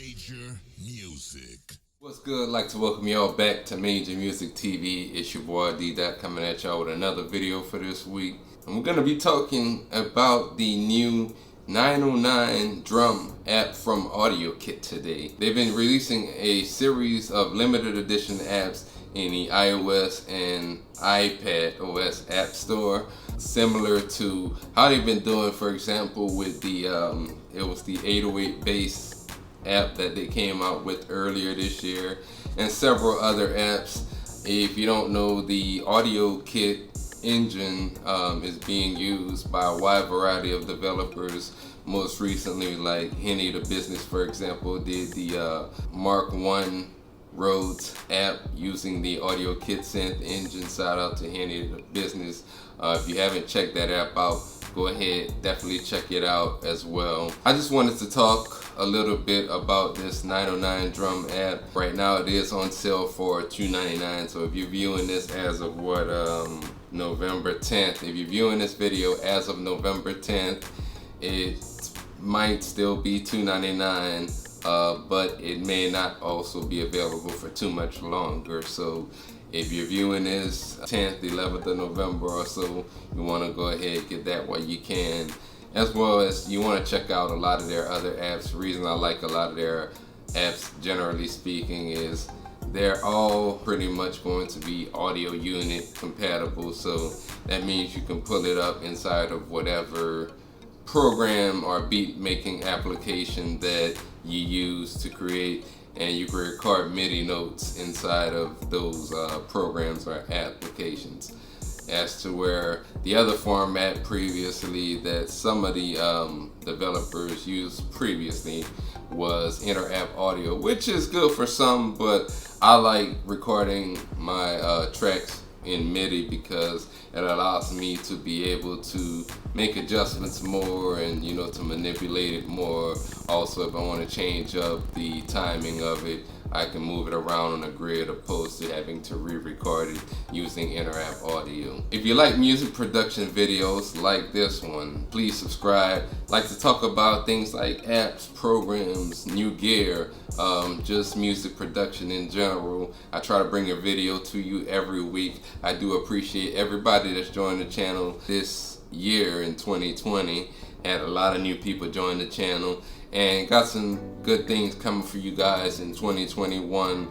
Major Music. What's good? I'd like to welcome y'all back to Major Music TV. It's your boy D Dot coming at y'all with another video for this week. And we're going to be talking about the new 909 drum app from Audiokit today. They've been releasing a series of limited edition apps in the iOS and iPad OS App Store, similar to how they've been doing, for example, with the it was the 808 bass app that they came out with earlier this year, and several other apps. If you don't know, the Audiokit engine is being used by a wide variety of developers. Most recently, like Henny the Business, for example, did the Mark I Rhodes app using the Audiokit synth engine. Shout out to Henny the Business. If you haven't checked that app out, go ahead, definitely check it out as well. I just wanted to talk a little bit about this 909 drum app. Right now it is on sale for $2.99. So if you're viewing this as of November 10th, if you're viewing this video as of November 10th, it might still be $2.99. But it may not also be available for too much longer. So if you're viewing this 10th, 11th of November or so, you want to go ahead and get that while you can. As well as you want to check out a lot of their other apps. The reason I like a lot of their apps, generally speaking, is they're all pretty much going to be audio unit compatible. So that means you can pull it up inside of whatever program or beat making application that you use to create, and you can record MIDI notes inside of those programs or applications. As to where the other format previously that some of the developers used previously was inter-app audio, which is good for some, but I like recording my tracks in MIDI because it allows me to be able to make adjustments more and, you know, to manipulate it more. Also, if I want to change up the timing of it, I can move it around on a grid opposed to having to re-record it using inter-app audio. If you like music production videos like this one, please subscribe. I like to talk about things like apps, programs, new gear, just music production in general. I try to bring a video to you every week. I do appreciate everybody that's joined the channel this year in 2020. Had a lot of new people join the channel and got some good things coming for you guys in 2021.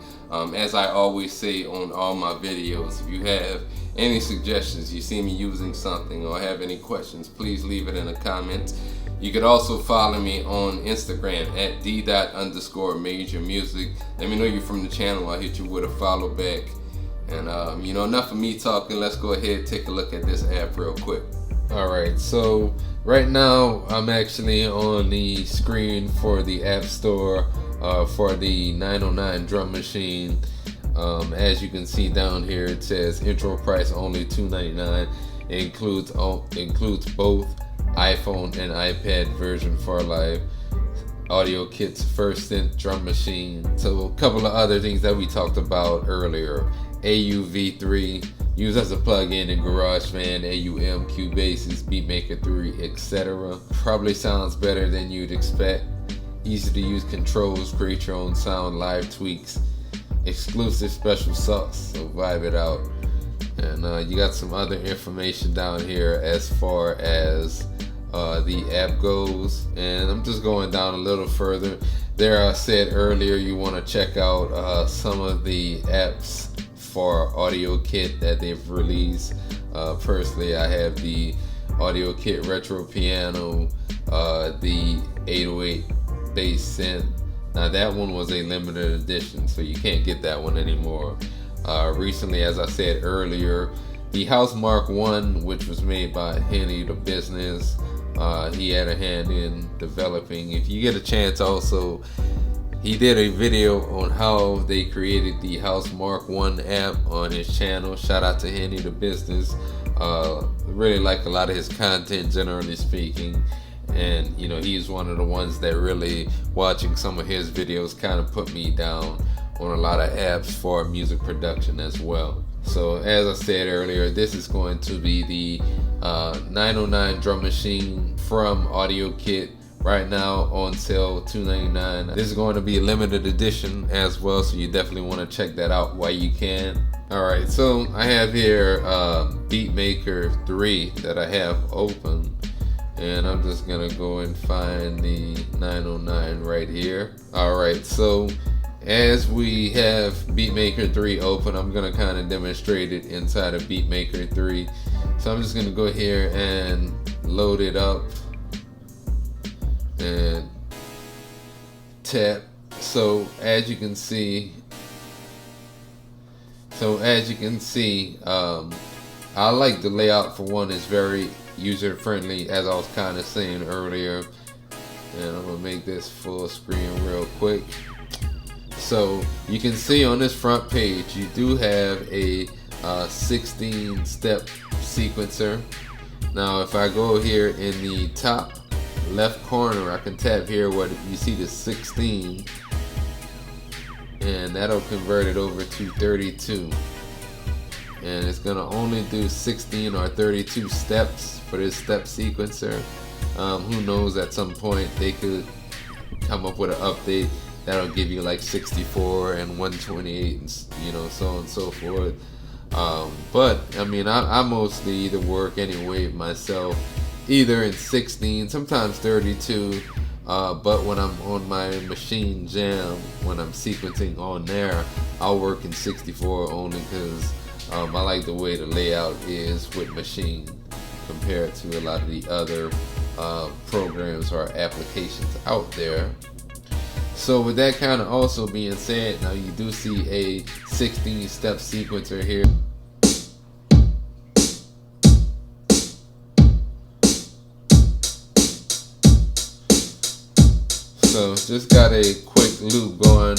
As I always say on all my videos, if you have any suggestions, you see me using something or have any questions, please leave it in the comments. You could also follow me on Instagram at d._major music. Let me know you're from the channel. I'll hit you with a follow back. And enough of me talking. Let's go ahead and take a look at this app real quick. Alright, so right now I'm actually on the screen for the App Store for the 909 drum machine. As you can see down here, it says intro price only $2.99. It includes both iPhone and iPad version for life. Audiokit's first synth drum machine. So a couple of other things that we talked about earlier. AUV3, used as a plug-in in GarageBand, AUM, Cubase, Beatmaker 3, etc. Probably sounds better than you'd expect. Easy to use controls, create your own sound, live tweaks, exclusive special sauce, so vibe it out. And you got some other information down here as far as the app goes, and I'm just going down a little further. There, I said earlier, you want to check out some of the apps for Audiokit that they've released. Personally, I have the Audiokit Retro Piano, the 808 bass synth. Now that one was a limited edition, so you can't get that one anymore. Recently, as I said earlier, the House Mark I, which was made by Henny the Business. He had a hand in developing. If you get a chance, also, he did a video on how they created the House Mark I app on his channel. Shout out to Henny the Business. Really like a lot of his content, generally speaking. And he's one of the ones that really, watching some of his videos, kind of put me down on a lot of apps for music production as well. So as I said earlier, this is going to be the 909 drum machine from Audiokit right now on sale, $2.99. This is going to be a limited edition as well, so you definitely want to check that out while you can. Alright, so I have here Beatmaker 3 that I have open, and I'm just gonna go and find the 909 right here. Alright, so as we have Beatmaker 3 open, I'm gonna kind of demonstrate it inside of Beatmaker 3. So I'm just gonna go here and load it up and tap. So as you can see, I like the layout. For one, it's very user friendly, as I was kind of saying earlier. And I'm gonna make this full screen real quick. So you can see on this front page, you do have a 16-step sequencer. Now, if I go here in the top left corner, I can tap here where you see the 16, and that'll convert it over to 32. And it's gonna only do 16 or 32 steps for this step sequencer. Who knows, at some point they could come up with an update that'll give you like 64 and 128 and so on and so forth. But I mean, I mostly either work anyway myself either in 16, sometimes 32, but when I'm on my Machine Jam, when I'm sequencing on there, I'll work in 64 only because I like the way the layout is with Machine compared to a lot of the other programs or applications out there. So with that kind of also being said, now you do see a 16-step sequencer here. So just got a quick loop going.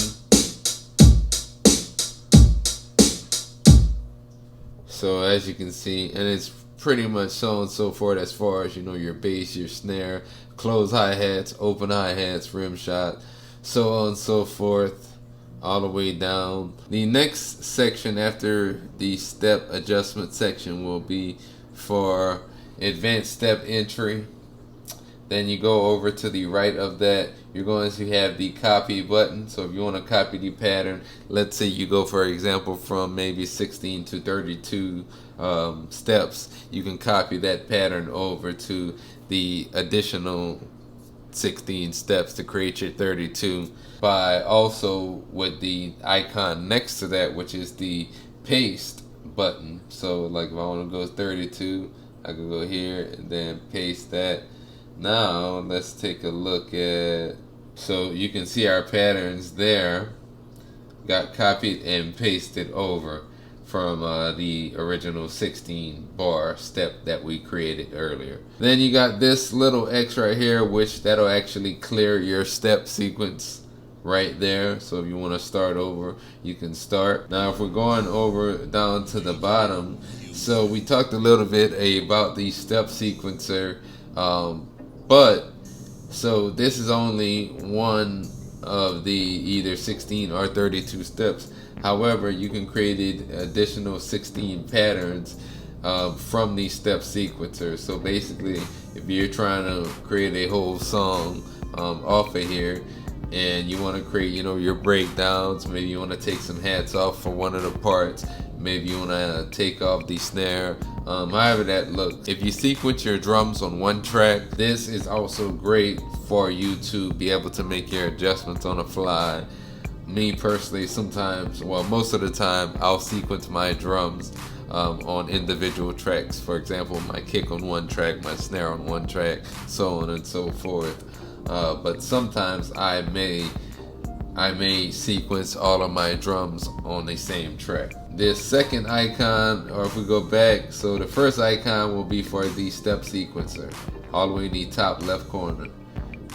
So as you can see, and it's pretty much so on and so forth as far as your bass, your snare, closed hi-hats, open hi-hats, rim shot, so on and so forth, all the way down. The next section after the step adjustment section will be for advanced step entry. Then you go over to the right of that, you're going to have the copy button. So if you want to copy the pattern, let's say you go, for example, from maybe 16 to 32 steps, you can copy that pattern over to the additional 16 steps to create your 32 by also with the icon next to that, which is the paste button. So like if I want to go 32, I can go here and then paste that. Now let's take a look at, so you can see our patterns there got copied and pasted over from the original 16 bar step that we created earlier. Then you got this little X right here, which that'll actually clear your step sequence right there. So if you want to start over, you can start. Now if we're going over down to the bottom, so we talked a little bit about the step sequencer, but so this is only one of the either 16 or 32 steps. However, you can create additional 16 patterns from the step sequencer. So basically, if you're trying to create a whole song off of here, and you want to create, your breakdowns, maybe you want to take some hats off for one of the parts, maybe you want to take off the snare, however that looks. If you sequence your drums on one track, this is also great for you to be able to make your adjustments on the fly. Me personally, sometimes, well, most of the time, I'll sequence my drums on individual tracks. For example, my kick on one track, my snare on one track, so on and so forth. But sometimes I may sequence all of my drums on the same track. This second icon, or if we go back, so the first icon will be for the step sequencer, all the way in the top left corner.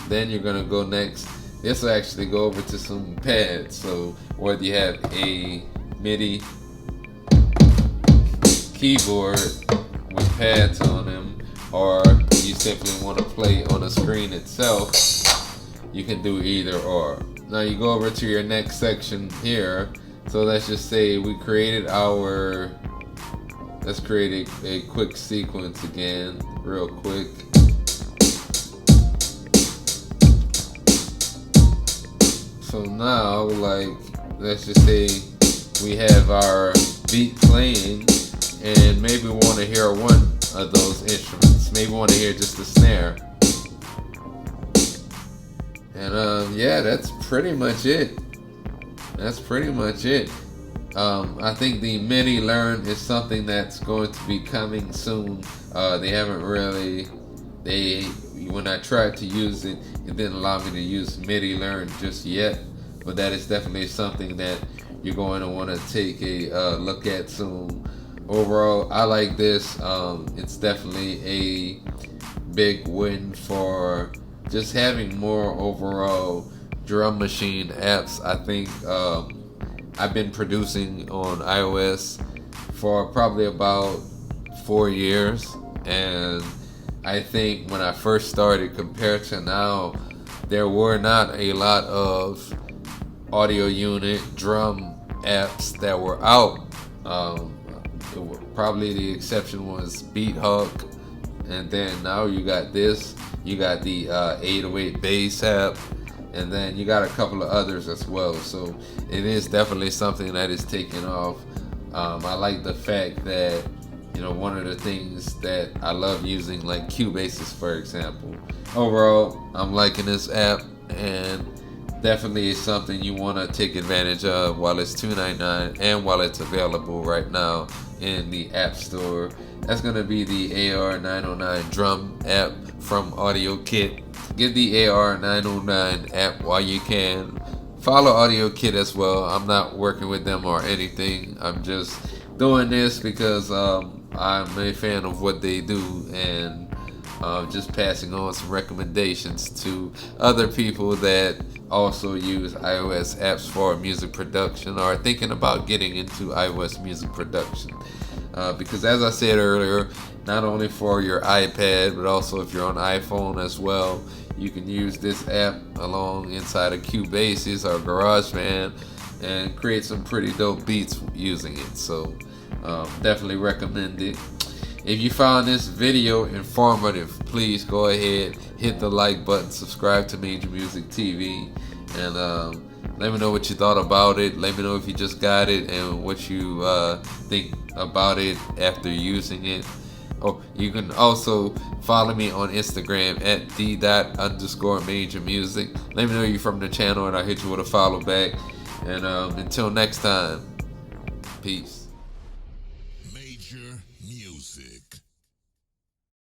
Then you're gonna go next. This will actually go over to some pads. So whether you have a MIDI keyboard with pads on them, or you simply want to play on the screen itself, you can do either or. Now you go over to your next section here. So let's just say we created let's create a quick sequence again, real quick. So now, like, let's just say we have our beat playing, and maybe we want to hear one of those instruments. Maybe we want to hear just the snare. And yeah, that's pretty much it. That's pretty much it. I think the MIDI learn is something that's going to be coming soon. They haven't really. When I tried to use it, it didn't allow me to use MIDI learn just yet. But that is definitely something that you're going to want to take a look at soon. Overall, I like this. It's definitely a big win for just having more overall drum machine apps. I think I've been producing on iOS for probably about 4 years, and I think when I first started compared to now, there were not a lot of audio unit drum apps that were out. Probably the exception was Beat Hawk, and then now you got this. You got the 808 bass app, and then you got a couple of others as well. So it is definitely something that is taking off. I like the fact that, one of the things that I love using, like Cubases, for example. Overall, I'm liking this app, and definitely is something you want to take advantage of while it's $2.99 and while it's available right now in the App Store. That's going to be the AR909 drum app from Audiokit. Get the AR909 app while you can. Follow Audiokit as well. I'm not working with them or anything. I'm just doing this because I'm a fan of what they do, and just passing on some recommendations to other people that also use iOS apps for music production or are thinking about getting into iOS music production. Because as I said earlier, not only for your iPad, but also if you're on iPhone as well, you can use this app along inside of Cubases or GarageBand and create some pretty dope beats using it. So definitely recommend it. If you found this video informative, please go ahead, hit the like button, subscribe to Major Music TV, and let me know what you thought about it. Let me know if you just got it and what you think about it after using it. Oh, you can also follow me on Instagram at d._majormusic. Let me know you're from the channel, and I'll hit you with a follow back. And until next time, peace.